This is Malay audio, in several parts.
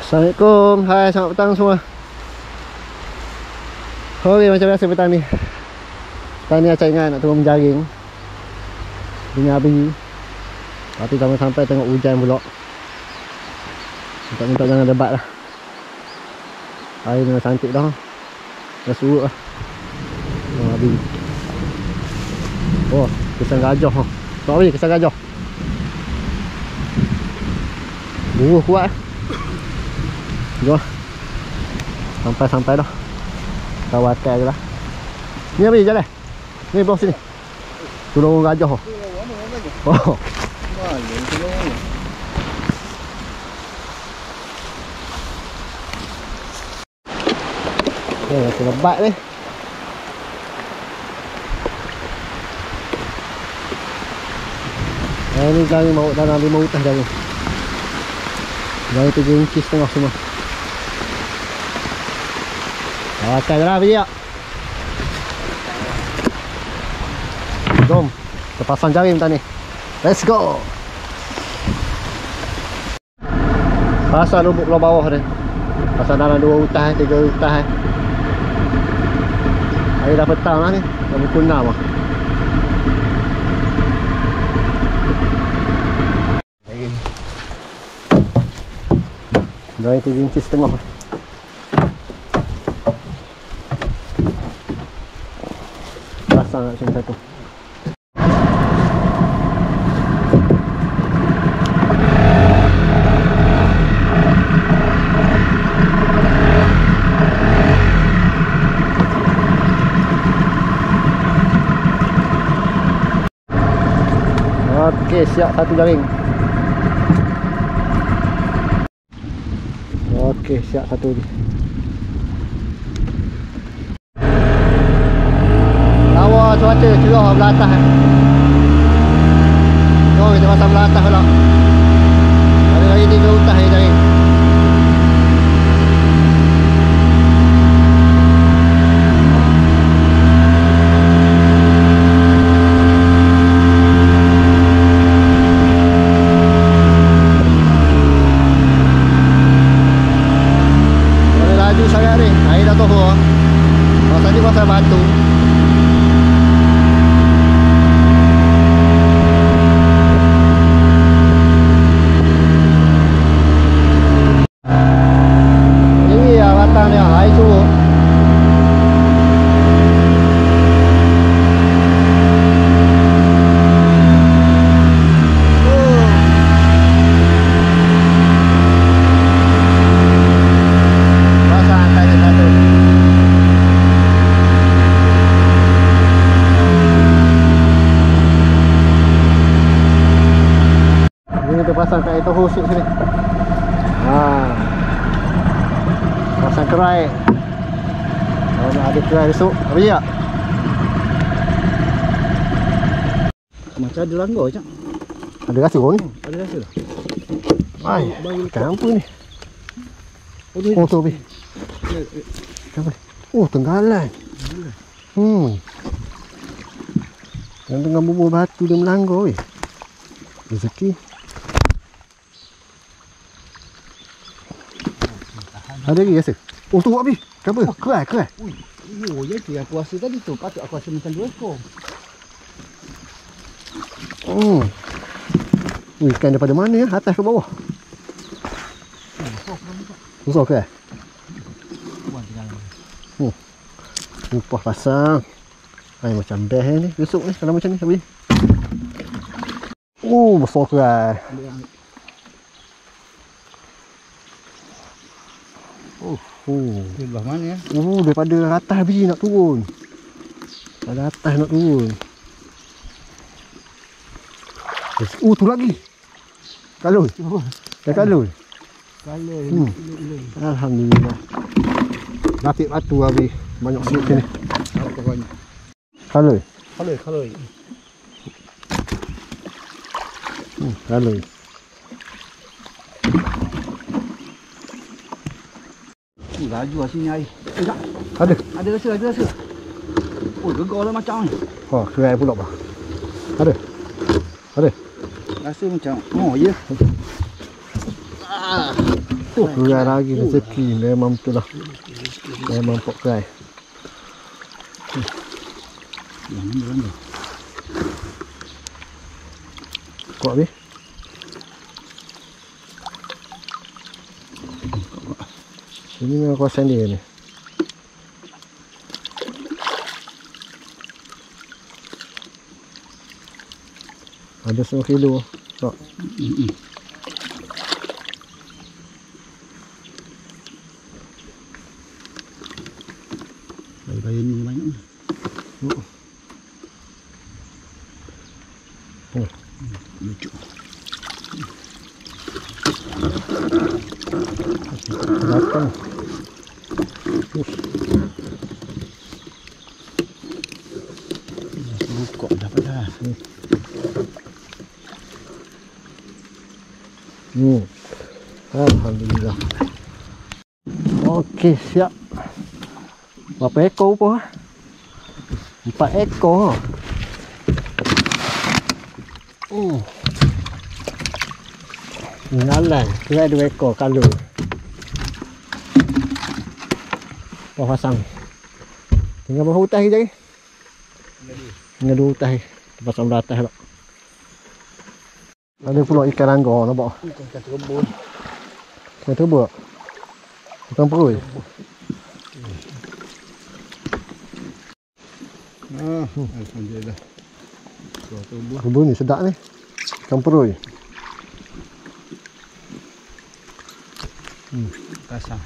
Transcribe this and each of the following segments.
Assalamualaikum. Hai, selamat petang semua. Okey, macam biasa petang ni. Petang ni Acah ingat nak turun menjaring dengan Abi. Tapi sampai tengok hujan pula. Minta jangan debat lah. Air memang cantik dah. Dah surut lah. Abi. Oh, kesan gajah ha. Sorry, kesan gajah. Buruh kuat. Jom. Sampai dah. Kawasan je lah. Ni Abi jalan. Ni bawah sini. Tolong gajah. Oh. Masih lebat ni. Ni jaring mau dalam 5 utas jaring. Jaring 3 inci setengah semua. Kawasan je lah Abi ya. Jom. Kita pasang jaring tadi. Let's go. Pasang lubuk belah bawah ni. Pasang dalam 2 utas, 3 utas. Air dah petang lah ni. Dah pukul 6 lah. Jaring 3 inci setengah. Pasang macam satu. Okey, siap satu jaring. Okey, siap satu ni. Lawa cuaca cerah belah atas. Jom kita pasang belah atas pula. Hari ni 3 utas ni jaring. Pasal batu. Ini ya batang dia, air turun. Pasang kat itu hosik sini. Pasang kerai. Kalau nak ada kerai esok, apa je tak? Macam ada langgar je. Ada rasa pun? Ada rasa dah. Ai, ikan apa ni? Oh tu Abi. Apa? Oh, tenggalan. Yang tengah bubur batu dia melanggar weh. Rezeki. Ada lagi rasa? Oh tu Abi. Kenapa? Kerai. Oh ya tu aku rasa tadi tu. Patut aku rasa macam 2 ekor. Ikan daripada mana ya? Atas ke bawah? Besar ke? Upah pasang. Ay, macam best ni. Besok ni kalau macam ni Abi. Besar kerai. Belah mana ya? Daripada atas biji nak turun. Pada atas nak turun. Tu lagi. Kalul. Kalul. Alhamdulillah. Lapik batu habis. Banyak sikit sini. Apa banyak? Kalul. Kalul. Laju lah sini air. Tak? Ada rasa. Oh, gegar lah macam ni. Kerai pula bah. Ada. Rasa macam, ya. Kerai lagi rezeki. Memang betul lah. Memang pok kerai. Kuat habis. Ini memang kawasan dia ni. Ada 1 kilo. Tak. Bayi ni banyak. Lucu. Datang. Buka dapat dah. Alhamdulillah. Okey, siap. Berapa ekor pun? 4 ekor. Ngalan, kira 2 ekor kalau. Pasang. Tinggal berapa hutas lagi? Tinggal 2 hutas. Pasang beratas lah. Ada pula ikan langgar nampak. Ikan terbun. Ikan terbun. Ikan perui. Alhamdulillah. Terbun ni sedap ni. Ikan perui. Pasang.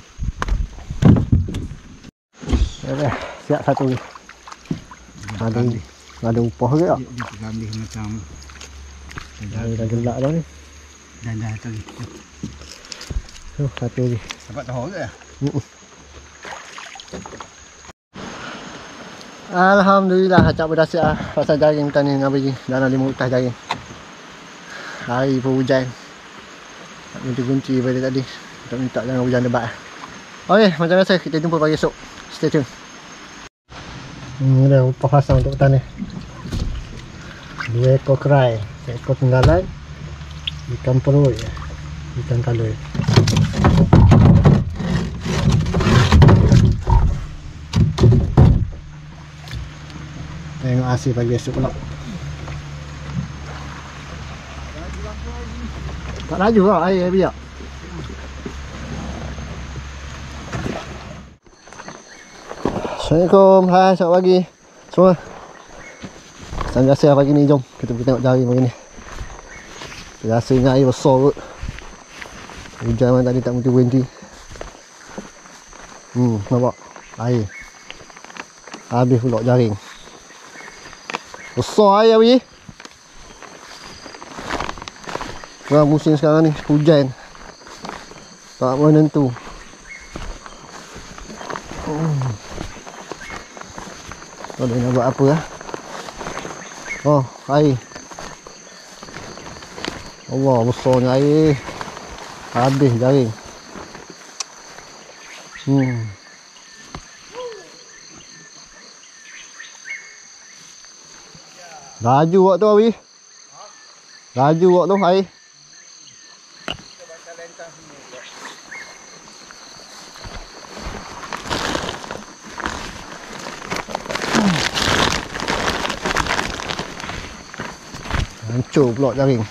Dah, siap satu ni. Ada upah ke tak? Dia tergambil macam Dah gelak dah ni. dah tadi. Satu lagi. Dapat tahu ke? Alhamdulillah acak berdasik lah pasal jaring tadi dengan bagi dalam 5 hutas jaring. Hari pun hujan. Tak minta kunci pada tadi. Tak minta jangan hujan lebat. Okey, macam biasa kita jumpa pagi esok. Stay tune. Ada upah pasang untuk petani. 2 ekor kerai, 1 ekor penggalan, ikan perut, ikan kalui. Tengok hasil pagi esok pula. Tak laju lah air biar. Assalamualaikum, hai, selamat pagi semua. Macam biasa pagi ni, jom kita pergi tengok jaring pagi ni. Rasanya air besar kot. Hujan man tadi tak berhenti. Nampak air. Habis pula jaring. Besar air pagi. Kurang musim sekarang ni, hujan. Tak menentu. Oh, dia nak buat apa lah? Oh, air. Allah, besarnya air. Habis jaring. Laju buat tu, Abi. Laju buat tu air. Hancur pula jaring.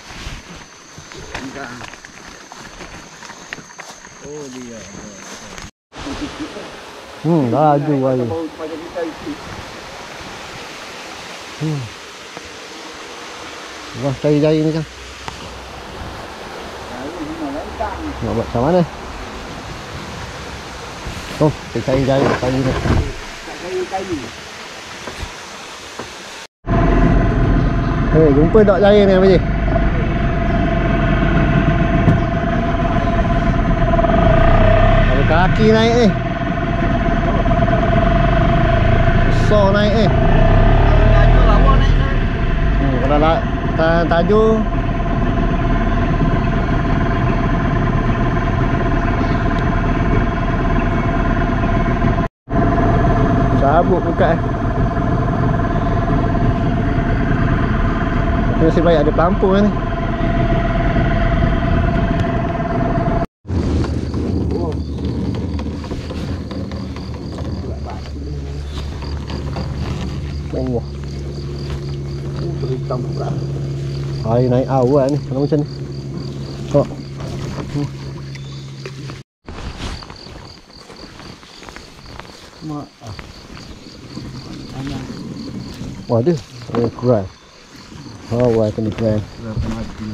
Oh dia. Laju air. Wah, cari jaring ni kan. Nak buat macam mana? Oh, kita cari jaring kali ni. Kayu. Hei, jumpa tak jaring ni, Abang Ji? Ada kaki naik ni. Besar naik ni. Kalau nak tajuk. Sabuk buka nasib baik ada pelampung ni. Air naik awal ni kalau macam ni. Kok. Mak. Anak. Wah ada. Kurang. Wah kena kurang. Berapa mati.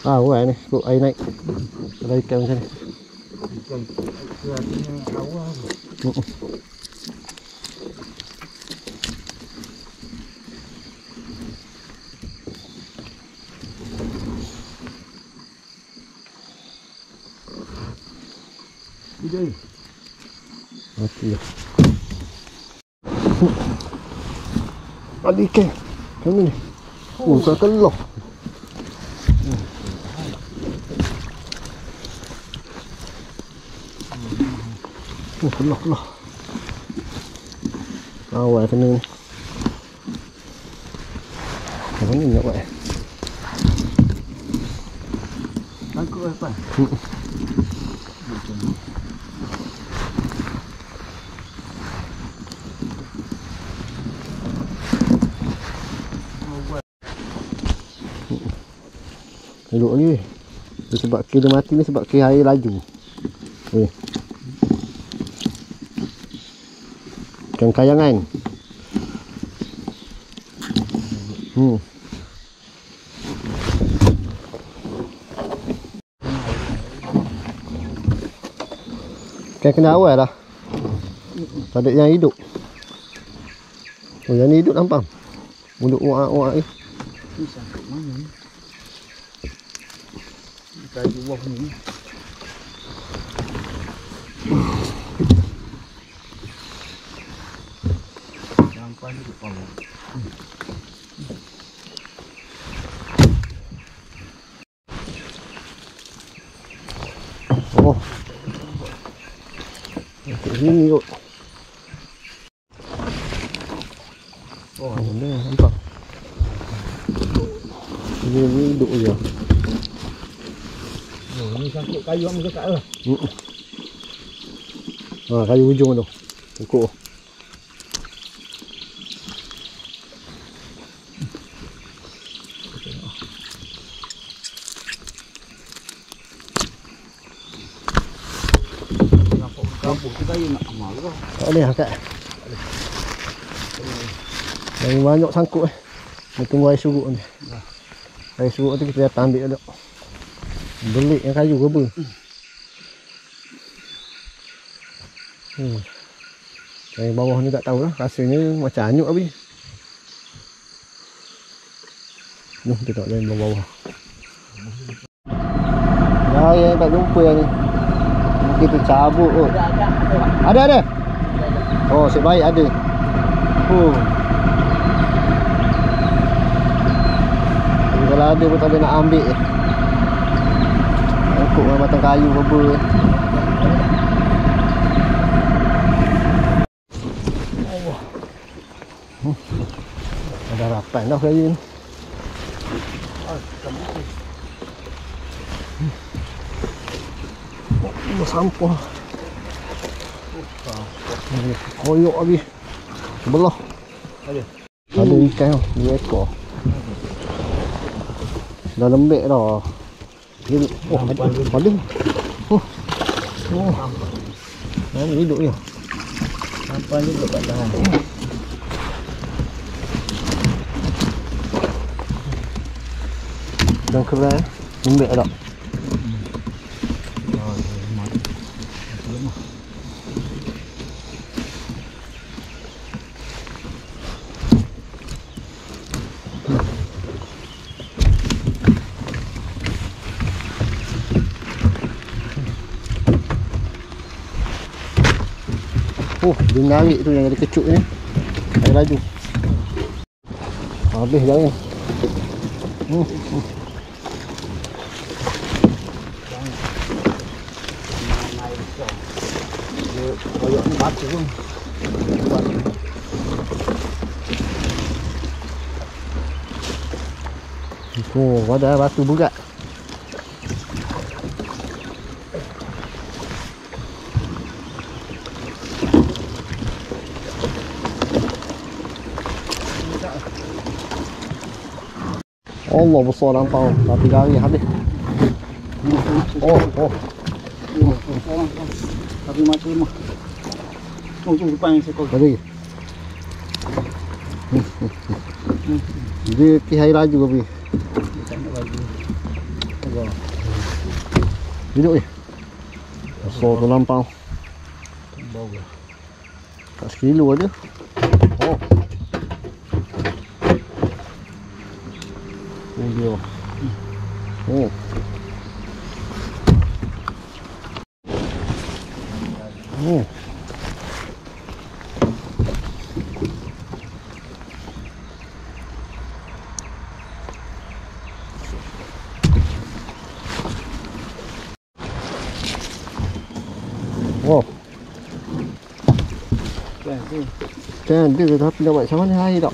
Awal ni, kok air naik. Kalau ikan macam ni. Ikan kerasnya awal. Ini. Mati lah. Ada ikan. Macam ni. Ikan keloh. Keloh. Awal kena ni. Macam ni nak buat Tangkap apa? Duduk ni weh. Sebab kira mati ni sebab kira air laju. Weh. Ikan kayangan. Ikan kena awal lah. Tak ada yang hidup. Oh yang ni hidup nampak. Duduk uak-uak ni. Bisa kat mana ni? Kayu bawah ni. Nampak ni depan. Oh. Sini kot. Oh, ada nampak. Ini hidup je. Oh, ni sangkut kayu kamu dekat lah. Kayu ujung tu. Sangkut. Kampung tu kayu nak amal ke? Tak boleh angkat. Yang banyak sangkut Dia tunggu air surut ni. Air surut tu kita datang ambil dulu. Belik yang kayu ke apa? Yang bawah ni tak tahulah. Rasanya macam anyuk habis. Ni kita tengok yang bawah. Dah yang tak jumpa yang ni. Mungkin tu cabut kot. Ada. Oh, asyik baik ada. Kalau ada pun tak boleh nak ambil. Angkut dengan batang kayu ke apa. Ada harapan dah kayu ni. Sampah. Koyok habis. Sebelah. Ada ikan tu, 2 ekor. Dah lembek dah. Ada. Mana hidup je. Sampai ni dekat tangan. Dan keren. Lembek dah. Dia menarik tu yang ada kecut ni. Air laju. Habis dah ni. Koyok ni batu pun. Oh, ada batu berat. Allah besar lampau. Tapi lari habis. Oh. Tapi macam mah. Tu depan sekor. Tadi. Dia pergi hari laju tapi. Tak nak bagi. Tengok. Duduk ni. Besar tu lampau. Bau lah. Tak sekilo aja. Oh. Oh dia. Oh. Oh. Wow. Kan dia tapi nak buat macam mana air tak?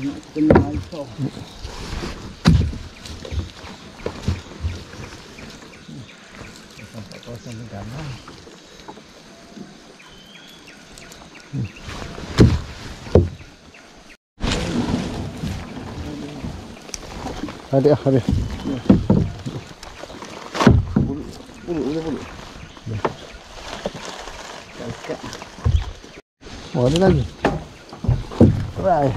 Nak kena air tau. Sampai kawasan negara. Ada. Bulu. Oh, ada lagi. Right.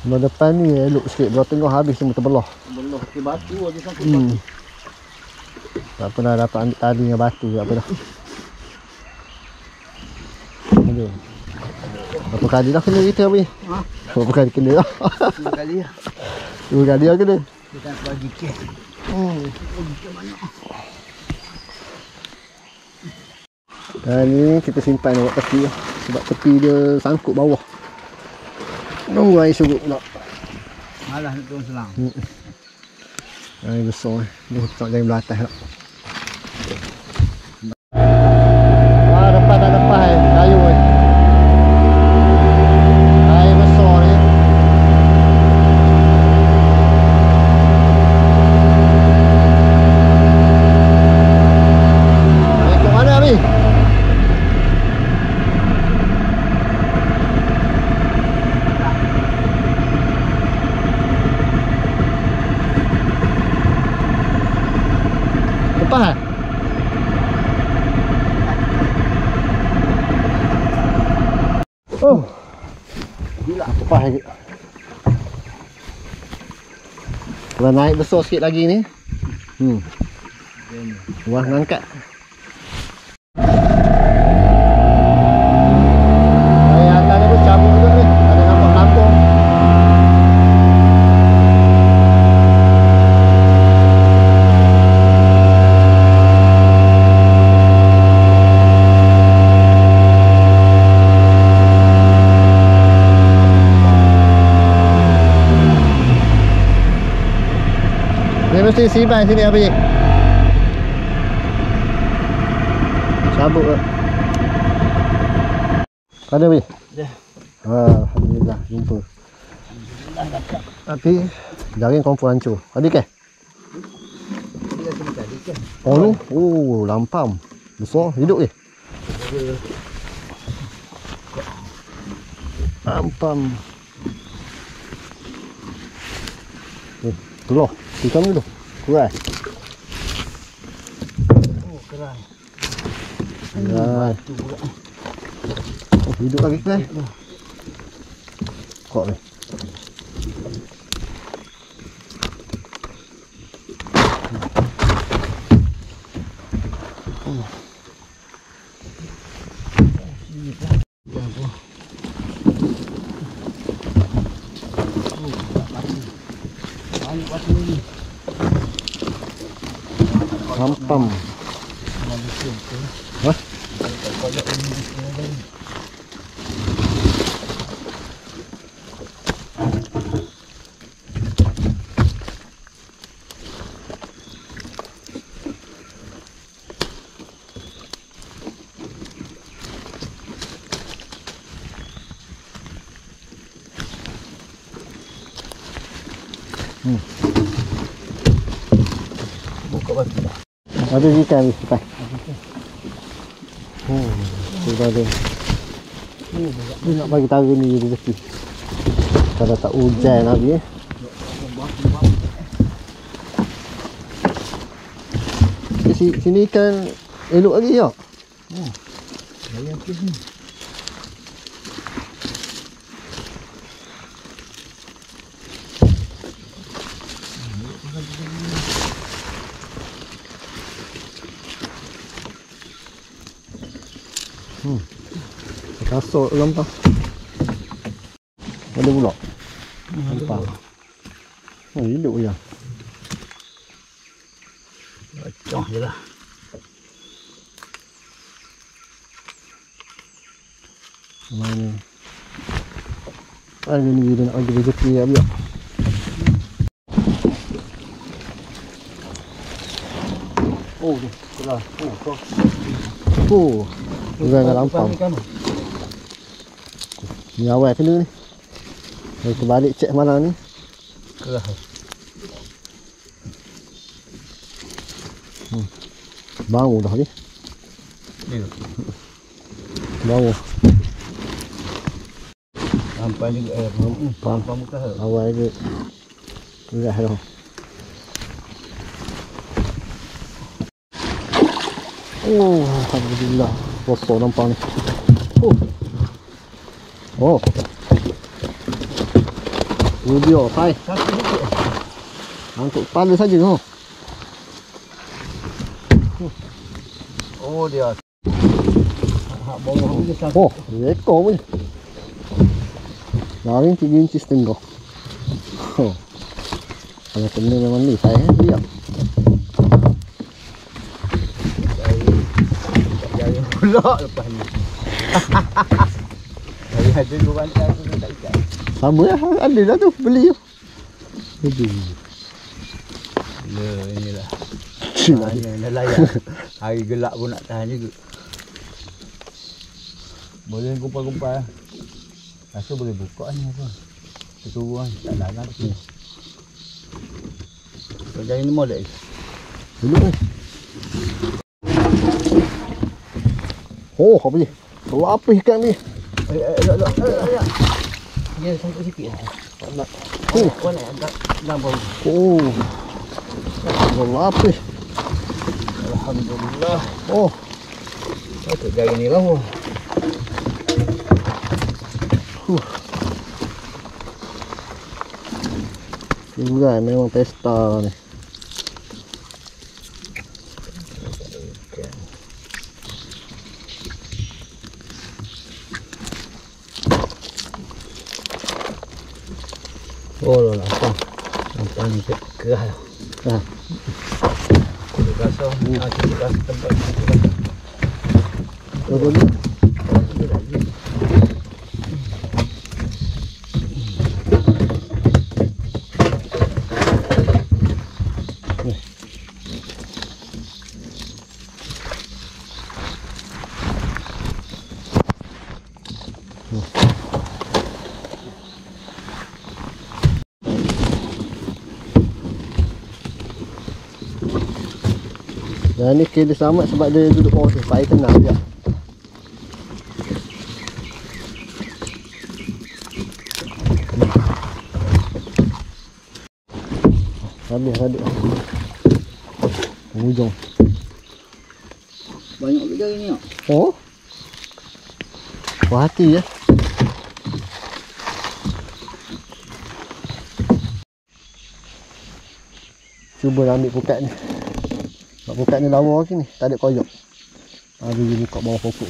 Belah depan ni elok sikit. Belah tengah habis semua terbelah. Belah ke batu aja sangkut batu. Tak pernah dapat ambil tali dengan batu. Tak apa dah. Aduh. Berapa kali dah kena kita ni? Ha? Berapa kali kena dah? 2 kali lah. 2 kali dah kena. Kita nak bagi kes. Dan ni kita simpan dekat tepi lah. Sebab tepi dia sangkut bawah. Nunggu air surut pula. Malah nak turun selang. Air besar ni. Dia tak jangan belah atas lah. Wah, depan tak lepas kayu ni. Air besar ni. Ikut mana Abi? Lepas oh. Gila. Lepas lagi. Kalau naik besar sikit lagi ni. Wah, ngangkat. Saya akan aku cabut dulu ni. Ada nampak kampung. Dia mesti simpan sini Abi. Cabut ke? Ada Abi? Dah. Alhamdulillah jumpa. Tapi jaring confirm hancur. Ada ke? Dia kena tadi kan. Oh ni? Oh, lampam. Besar, hidup ke? Lampam. Keluar. Tukang dulu. Keluar. Oh, keran. Keran. Oh, hidup lagi ke? Kok ni? Lampam. Hah? Buka batu dah. Ada ikan ni, ikan. Sudah ada. Dia nak bagi tahu ni rezeki. Kalau tak hujan lagi sini ikan elok lagi ya. Layan tu ni. Kasut gampang. Ada pula. Gampang. Oh, hidup je. Bacong je lah. Mana? Ada ni dia nak bagi rezeki ya biar. Oh, dia telah. Oh, Oh. Jangan lampau. Ni awal kena ni. Kita balik cek malam ni. Kerah. Bau dah ni. Ni. Bau. Sampai juga air. Pam muka. Awal je. Kerah dah. Oh, alhamdulillah. Besar nampak ni. Oh. Ini dia, sai. Untuk kepala saja tu. Oh, dia. Bawah ni satu. Oh, ekor pun. Lain 3 inci setengah. Oh. Kalau kena memang ni, saya dia. Pula lepas ni. Saya ada dua bantai tu tak ikan. Sama lah, ada dah tu, beli tu. Aduh. Inilah. Cina. Nelayan. Hari gelap pun nak tahan juga. Boleh kumpal-kumpal. Rasa boleh buka ni apa. Turun tak lalang tu. Kerja ini molek. Duduk ni. Oh, apa ni? Apa ikan ni? Dia sampai sikit. Nak. Kau nak dah bau. Oh. Apa? Alhamdulillah. Oh. Okey, jari ni lah. Juga memang pesta ni. Oh lah, nampak ni kerah lah. Ha. Kita kasar, kita kasar tempat kita. Oh, ni. Dan ni kira selamat sebab dia duduk bawah tu. Saya tenang je. Habis. Hujung. Banyak juga ni. Oh. Puas hati ya. Cuba ambil pukat ni. Pukat ni lawa sini, tak ada koyok. Ada je buka bawah pokok.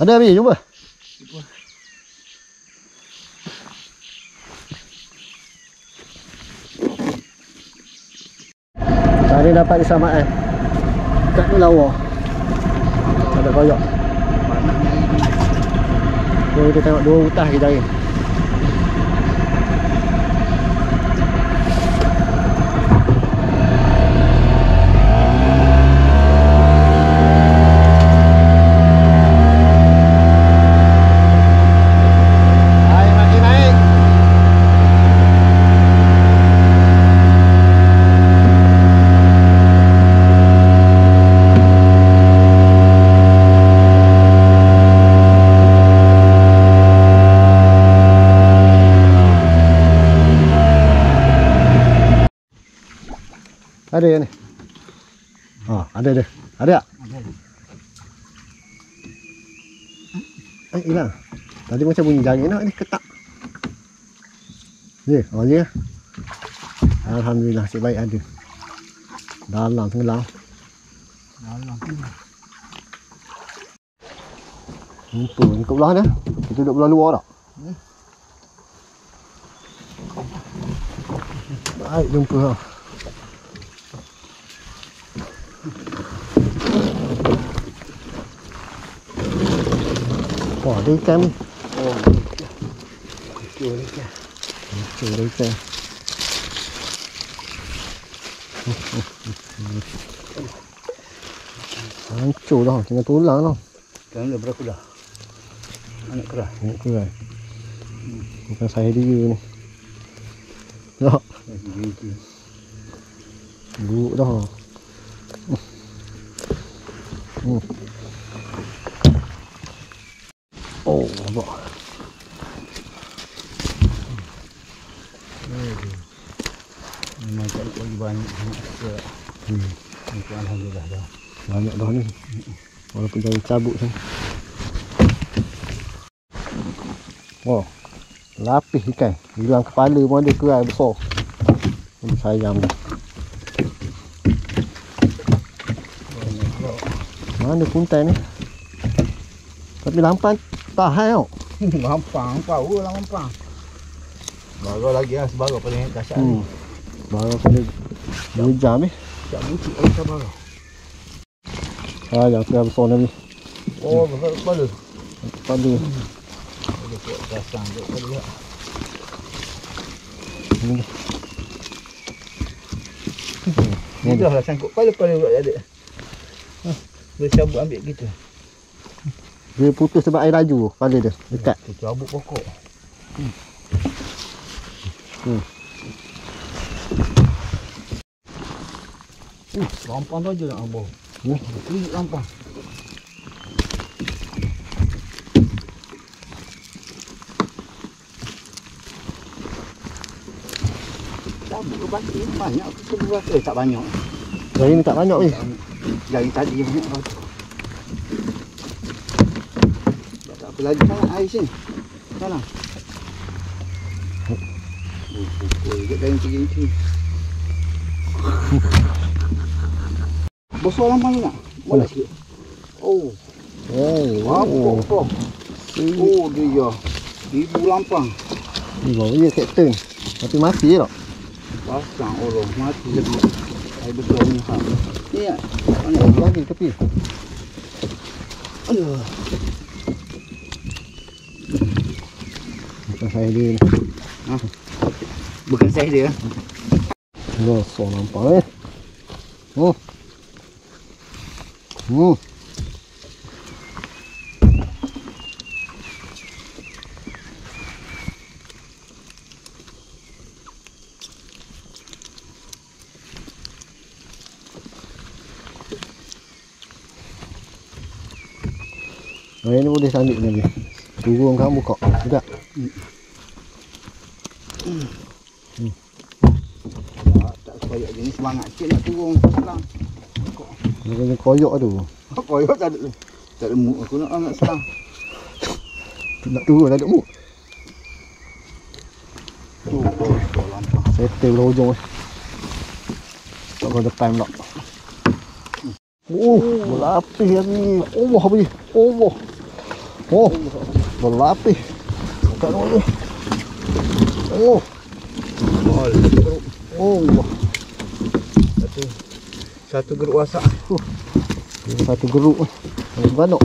Ada habis, cuba. Tadi dapat disamaan. Pukat ni lawa. Tak ada koyok. Jom kita tengok dua utah kita cari. Ada ya ni? Oh, ada deh. Ada tak? Ada. Hilang. Tadi macam bunyi jaring nak ni ketak. Ya, oh ya. Alhamdulillah, nasib baik ada. Dalam tenggelam. Dalam. Jumpa ni kat belah ni. Kita duduk belah luar tak? Baik jumpa ha. Wah, ada ikan ni. Oh. Kecil ikan. Kecil ada ikan. Hancur dah, tinggal tulang dah. Kan dah berapa dah? Anak keras. Anak keras. Bukan saya dia ni. Tak. Buruk dah. Oh, nampak. Memang tak lagi banyak sangat. Alhamdulillah dah. Banyak dah ni. Walaupun jangan cabut sana. Oh, lapis ikan. Hilang kepala pun ada, kerai besar. Ini sayang dah. Mana kuntai ni? Tapi lampan tahan tau. Lampang, power lah lampang. Baru lagi lah, sebaru paling dahsyat ni. Baru kena 2 jam ni. Tak bucik lagi sabar. Sayang kerai besar ni. Oh, besar kepala. Kepala. Ada buat kasang buat kepala tak. Ni dah lah sangkut kepala-kepala buat ada. Boleh cabut ambil gitu. Dia putus sebab air laju kepala dia. Dekat. Kita cabut pokok. Lampang tu aja nak abang. Ini lampang. Cabut ke batu banyak ke batu tak banyak. Hari ni tak banyak ni. Dari tadi banyak batu. Tak apa lagi sangat air sini. Salah. Pukul dekat dalam inci. Besar lampang ni nak? Boleh sikit. Oh. Apa? Oh dia. Ibu lampang. Ni baru dia kapten. Tapi mati je tak? Pasang orang mati lagi. Air besar ni. Ni ya. Mana lagi tepi. Aduh. Bukan saya dia ni. Bukan saya dia. Besar nampak eh. Hari ni boleh sambil lagi. Turun kamu buka. Tidak. Tak koyak je ni semangat sikit nak turun selang. Dia kena koyak tu. Koyak tak ada. Tak ada mood aku nak selang. Nak turun tak ada mood. Lampang. Settle belah hujung ni. Tak kau depan pula. Berlapis lagi. Allah apa ni? Allah. Oh, berlapis. Kat mana ni? Oh. Allah. Satu geruk wasak. Satu geruk ni. Yang banyak.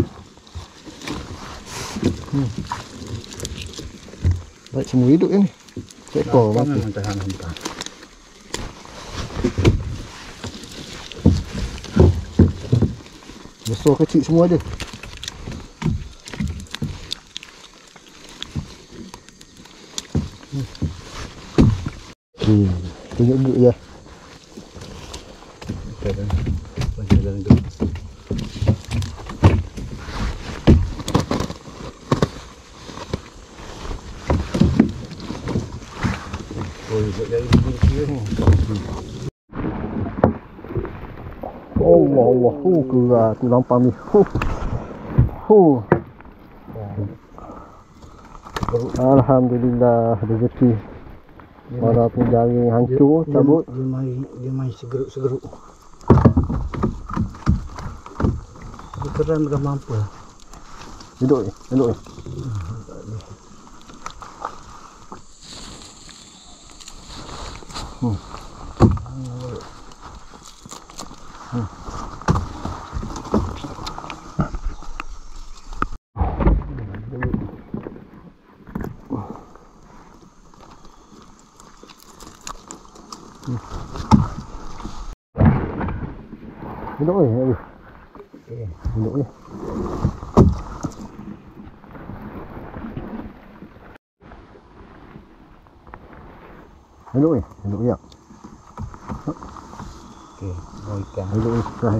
Baik semua hidup ni. Seekor mati. Tahan. Besar kecil semua ada. Tunjuk guk je. Macam dalam geruk. Oh, dari geruk ni. Allah. Kerah tu lampam ni. Alhamdulillah rezeki. Walaupun jaring hancur, cabut. Dia main segeruk-segeruk. Dia keren bukan mampu. Duduk ni. Duduk ni. Duduk ni. Duduk ni. Duduk ni. Okey, bawa ikan. Duduk ni. Kerah.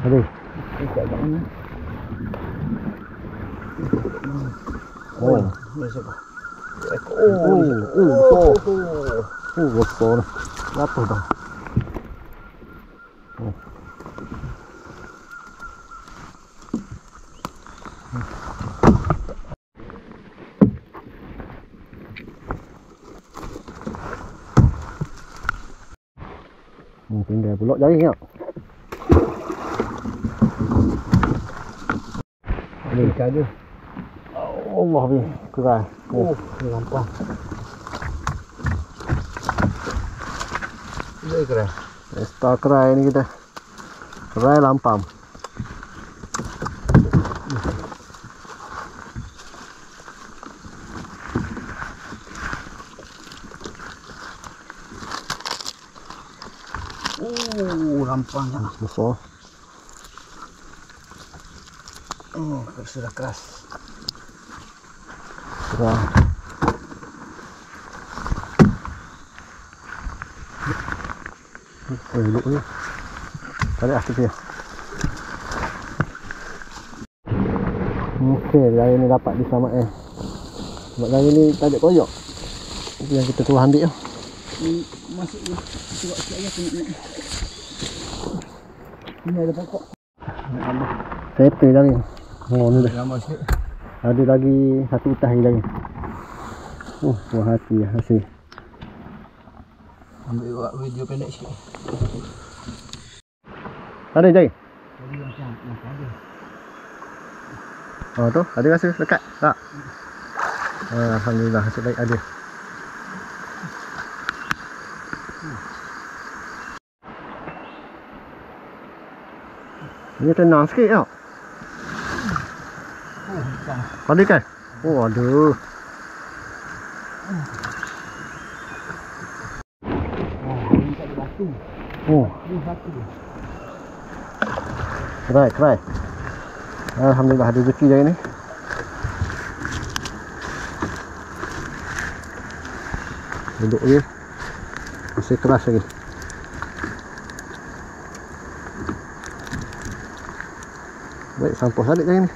Aduh. Ikan kat mana? Oh. Ni siapa? Besar. Besar ni. Jatuh dah. Tinggal pulak jaring tak? Ada ikan dia. Allah ni. Kerah. Ni lampang. Ini keren. Star kerai ni kita. Kerai lampam. Lampangnya. Besar. Sudah keras. Kerai. Duduk ni. Tarik aktif dia. Okey, hari ni dapat diselamatkan. Sebab hari ni tak ada koyak. Itu yang kita keluar ambil tu. Ni masuk ni. Tengok sikit lagi aku nak naik. Ini ada pokok. Tepe lagi. Oh ni dah. Lama sikit. Ada lagi satu utah lagi. Puas hati hasil. Ambil buat video pendek sikit. Ada Jai? Tadi macam ada. Oh tu, ada rasa dekat? Tak? Alhamdulillah, hasil baik ada. Ini tenang sikit tau. Ada kan? Oh aduh. Ini tak ada batu. Oh, Ini batu. kerai. Alhamdulillah ada rezeki hari ni. Duduk je. Masih keras lagi. Baik, sampah salik hari ni.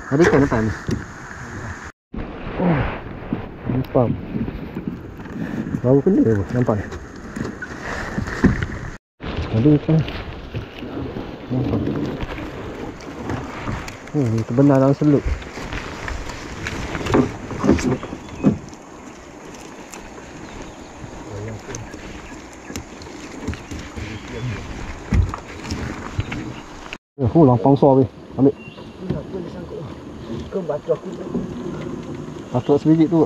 Ada ikan depan ni. Lampam. Baru kena ke? Nampak ni? Ada ikan. Nampak. Terbenar dalam seluk. Lampang besar ni. Ambil. Kau batu aku. Patut sebiji tu.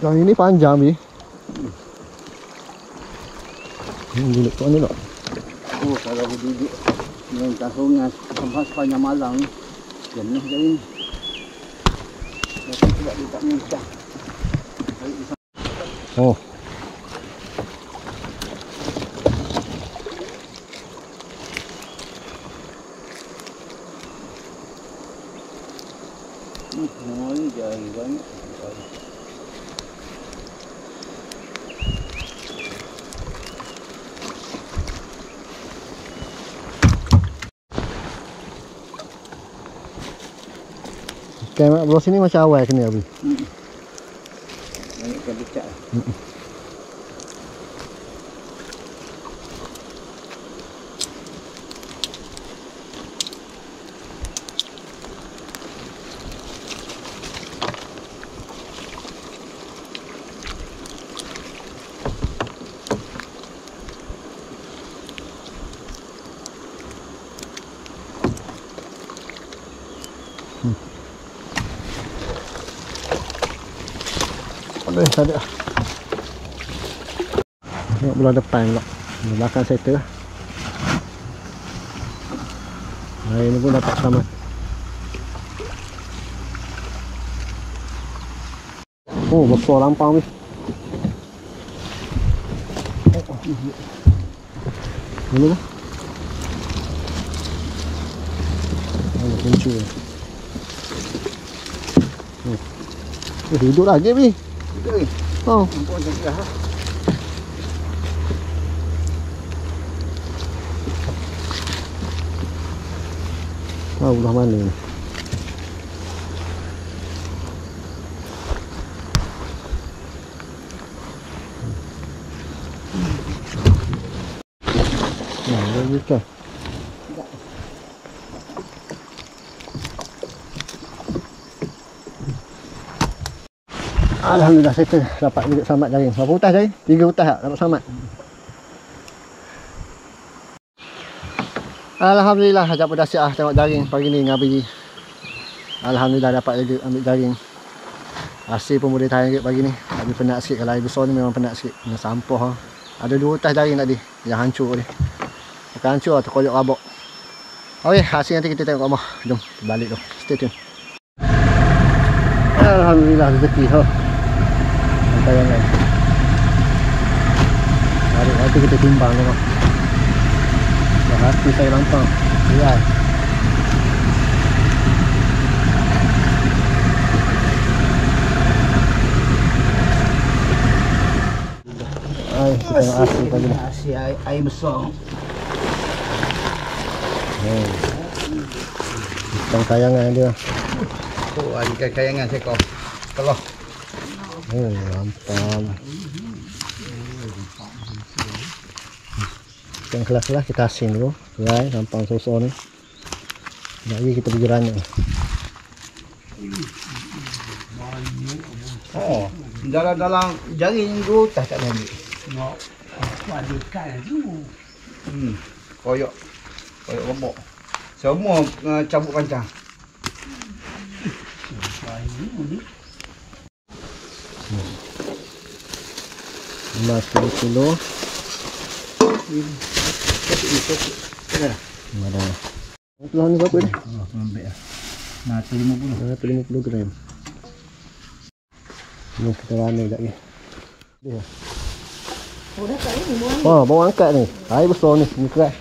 Yang ini panjang ni. Duduk kat mana tak? Kalau aku duduk dengan tahungan sampai sepanjang malam ni jenuh jadi ni. Sebab dia tak muncak. Oh. Semua ni jari banyak. Ikan belah sini macam awal kena Abi. Banyak ikan becak. Tak ada. Tengok belah depan pula. Belakang settle lah. Hari ni pun dapat selamat. Oh, besar lampang ni. Mana lah? Ada kunci. Hidup lagi ni. Oh. Nampak macam tu lah. Belah mana ni? Bukan. Alhamdulillah settle dapat juga selamat jaring. Berapa utas jaring? 3 utas tak dapat selamat. Alhamdulillah ajak pedas siap tengok jaring pagi ni dengan Abi. Alhamdulillah dapat juga ambil jaring. Hasil pun boleh tahan juga pagi ni. Tapi penat sikit, kalau air besar ni memang penat sikit. Dengan sampah lah. Ada 2 utas jaring tadi yang hancur ni. Bukan hancur atau koyak rabak. Okey, hasil nanti kita tengok kat rumah. Jom balik tu. Stay tune. Alhamdulillah rezeki ha. Tayangan. Hari nanti kita timbang tengok. Hati saya lampang. Ya. Ai, kita tengok asyik pagi ni. Asyik air besar. Ikan kayangan dia. Oh, ikan kayangan seekor. Keloh. Oh, lampang. Ikan kelas-kelas kita asin dulu. Right, lampang sosok ni. Sekejap lagi kita pergi ranya. Oh, dalam jaring 2 utas tak ambil. Ada ikan tu. Koyak robok. Semua cabut pancang. Emas 10 kilo. Ada. Peluang ni berapa ni? Ambil lah. Nah, 50. 50 gram. Ni kita rana sekejap lagi. Dia. Oh, dah kat ni buang. Oh, bawa angkat ni. Air besar ni, ni keras.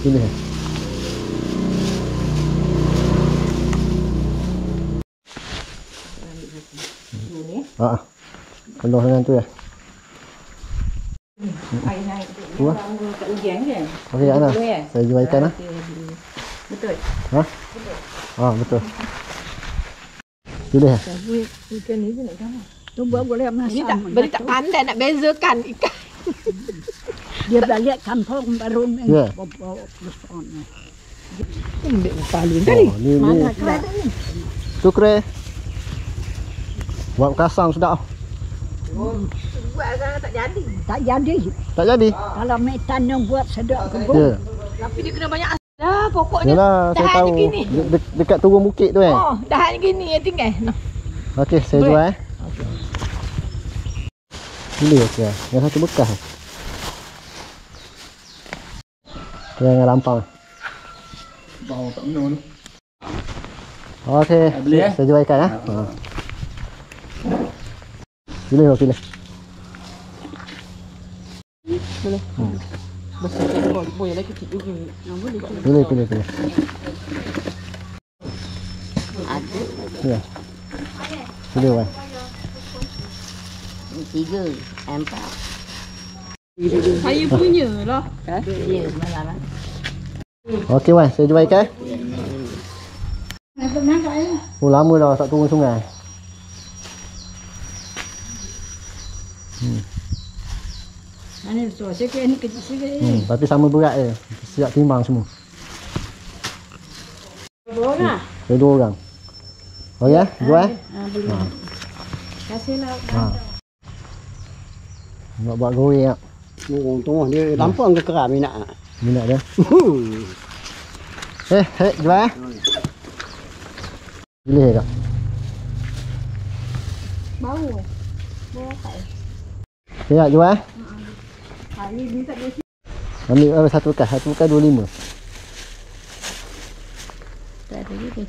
Sini. Ah. Penuh dengan tu ya. Air naik tu. Wah. Kat hujan je. Okey, Ana. Saya jual ikan ah. Betul. Ha? Ah, betul. Pilih. Ikan ni je nak sama. Tu buat boleh masak. Beri tak pandai nak bezakan ikan. Dia balik kampung baru ni. Ya. Bawa besar ni. Ambil paling kali. Oh, ni Mana ni. keras ni? Tu kre. Buat kasam sedap. Buat sekarang tak jadi. Tak jadi. Tak jadi? Kalau metan yang buat sedap kebun. Ya. Tapi dia kena banyak dah pokoknya. Yalah, saya tahan tahu. gini. Dekat turun bukit tu kan. Oh, dah gini ya tinggal. Nah. Okey, saya Boleh? jual Pilih okey. Yang satu bekas. Yang lampang. Bau tak benar tu. Okey. Boleh, eh? Saya jual ikan ya. Ha. Pilih. Besar tengok boleh lagi kecil juga. Pilih. Ada. Ya. Pilih Wan. 3, 4. Saya punya lah. Ya, semalam lah. Okey Wan, saya jual ikan. Dapat nangkap ya. Oh lama dah tak turun sungai. Ini suasana ke ni kecil sikit. Tapi sama berat je. Siap timbang semua. Dua orang. Ada 2 orang. Oh ya, jual. Boleh. Kasihlah. Nak buat goreng tak? Orang tengah dia lampang ke keram minat. Minat dia. Jual. Boleh tak? Bau. Bau apa? Ya, jual. Ini bisa dia. Ambil satu bekas 25. Tak ada gitu.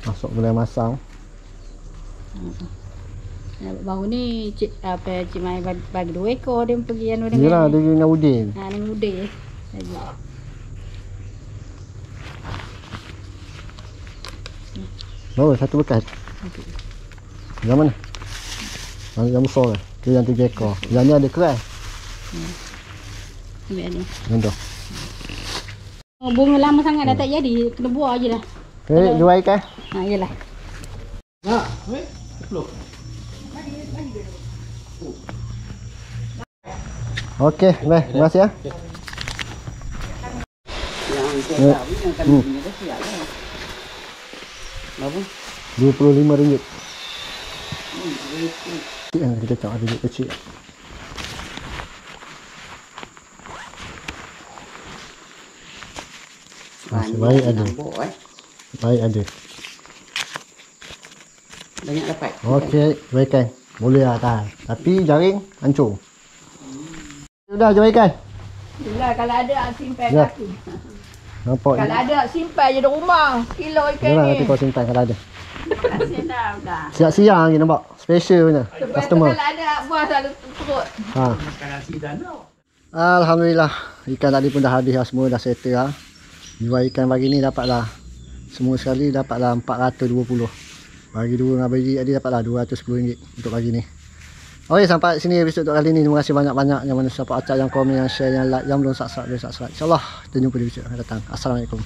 Masuk boleh masang. Bau ni Cik Mai bagi 2 ekor dia pergi anu dengan. Yalah, dia dengan Udin. Dengan Udin lagi. Bawa satu bekas. Yang mana? Yang besar ke? Ke yang 3 ekor. Yang ni ada keras. Ambil ni. Yang tu. Oh, bunga lama sangat dah tak jadi. Kena buah je lah. Jual ikan. Yalah. Okey, baik. Terima kasih ya. Berapa? RM25. Kita cakap ada duit kecil. Baik ada. Baik ada. Banyak dapat. Okey, baik kan. Boleh lah tahan. Tapi jaring hancur. Sudah jual ikan. Itulah kalau ada simpan Ya. kaki. Nampak Kalau ada simpan je di rumah. Kilo ikan Yalah, ni. nanti kau simpan kalau ada. Senang dah. Siap-siap lagi nampak. Special punya. Sebab tu Customer. kalau ada buah selalu perut. Ha. Alhamdulillah. Ikan tadi pun dah habis lah semua. Dah settle lah. Jual ikan pagi ni dapatlah. Semua sekali dapatlah 420. Bagi 2 dengan bagi tadi dapatlah RM210 untuk pagi ni. Okey, sampai sini episod untuk kali ni. Terima kasih banyak-banyak yang mana support Acak, yang komen, yang share, yang like, yang belum subscribe, boleh subscribe. InsyaAllah kita jumpa di episod akan datang. Assalamualaikum.